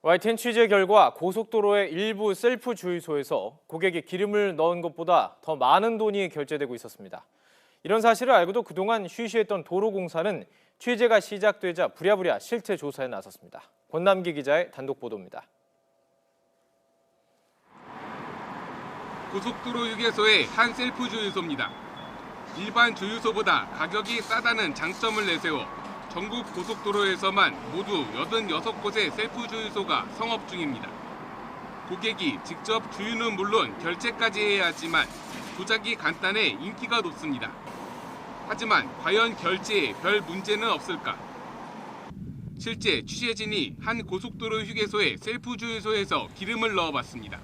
YTN 취재 결과 고속도로의 일부 셀프 주유소에서 고객이 기름을 넣은 것보다 더 많은 돈이 결제되고 있었습니다. 이런 사실을 알고도 그동안 쉬쉬했던 도로공사는 취재가 시작되자 부랴부랴 실태 조사에 나섰습니다. 권남기 기자의 단독 보도입니다. 고속도로 휴게소의 한 셀프 주유소입니다. 일반 주유소보다 가격이 싸다는 장점을 내세워 전국 고속도로에서만 모두 86곳의 셀프 주유소가 성업 중입니다. 고객이 직접 주유는 물론 결제까지 해야 하지만 조작이 간단해 인기가 높습니다. 하지만 과연 결제에 별 문제는 없을까? 실제 취재진이 한 고속도로 휴게소의 셀프 주유소에서 기름을 넣어봤습니다.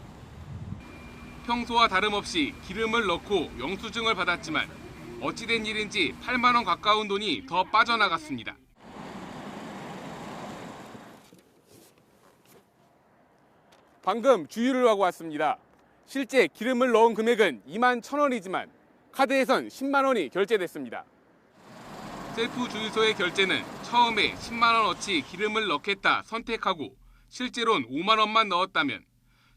평소와 다름없이 기름을 넣고 영수증을 받았지만 어찌된 일인지 8만 원 가까운 돈이 더 빠져나갔습니다. 방금 주유를 하고 왔습니다. 실제 기름을 넣은 금액은 2만 1,000원이지만 카드에선 10만 원이 결제됐습니다. 셀프 주유소의 결제는 처음에 10만 원어치 기름을 넣겠다 선택하고 실제로는 5만 원만 넣었다면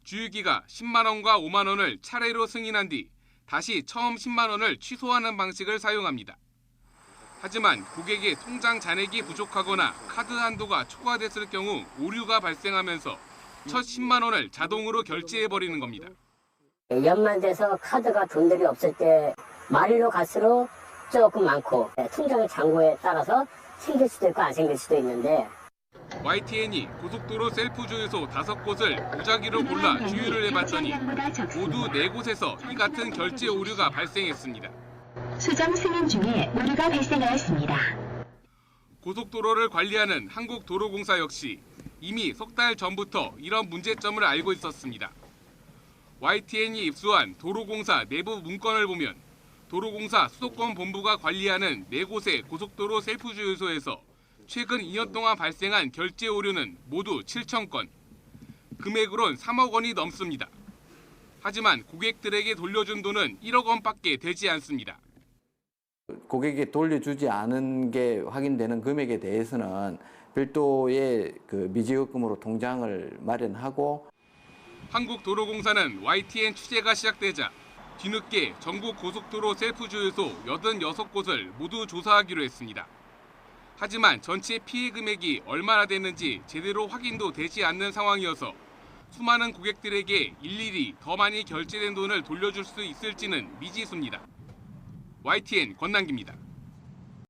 주유기가 10만 원과 5만 원을 차례로 승인한 뒤 다시 처음 10만 원을 취소하는 방식을 사용합니다. 하지만 고객의 통장 잔액이 부족하거나 카드 한도가 초과됐을 경우 오류가 발생하면서 첫 10만 원을 자동으로 결제해버리는 겁니다. 연말돼서 카드가 돈들이 없을 때 말일로 갈수록 조금 많고 통장의 잔고에 따라서 생길 수도 있고 안 생길 수도 있는데 YTN이 고속도로 셀프 주유소 5곳을 무작위로 골라 주유를 해봤더니 모두 4곳에서 이 같은 결제 오류가 발생했습니다. 수정 승인 중에 오류가 발생하였습니다. 고속도로를 관리하는 한국도로공사 역시 이미 석 달 전부터 이런 문제점을 알고 있었습니다. YTN이 입수한 도로공사 내부 문건을 보면 도로공사 수도권 본부가 관리하는 4곳의 고속도로 셀프 주유소에서 최근 2년 동안 발생한 결제 오류는 모두 7천 건, 금액으론 3억 원이 넘습니다. 하지만 고객들에게 돌려준 돈은 1억 원밖에 되지 않습니다. 고객에게 돌려주지 않은 게 확인되는 금액에 대해서는 별도의 미지급금으로 통장을 마련하고 한국도로공사는 YTN 취재가 시작되자 뒤늦게 전국 고속도로 셀프 주유소 86곳을 모두 조사하기로 했습니다. 하지만 전체 피해 금액이 얼마나 됐는지 제대로 확인도 되지 않는 상황이어서 수많은 고객들에게 일일이 더 많이 결제된 돈을 돌려줄 수 있을지는 미지수입니다. YTN 권남기입니다.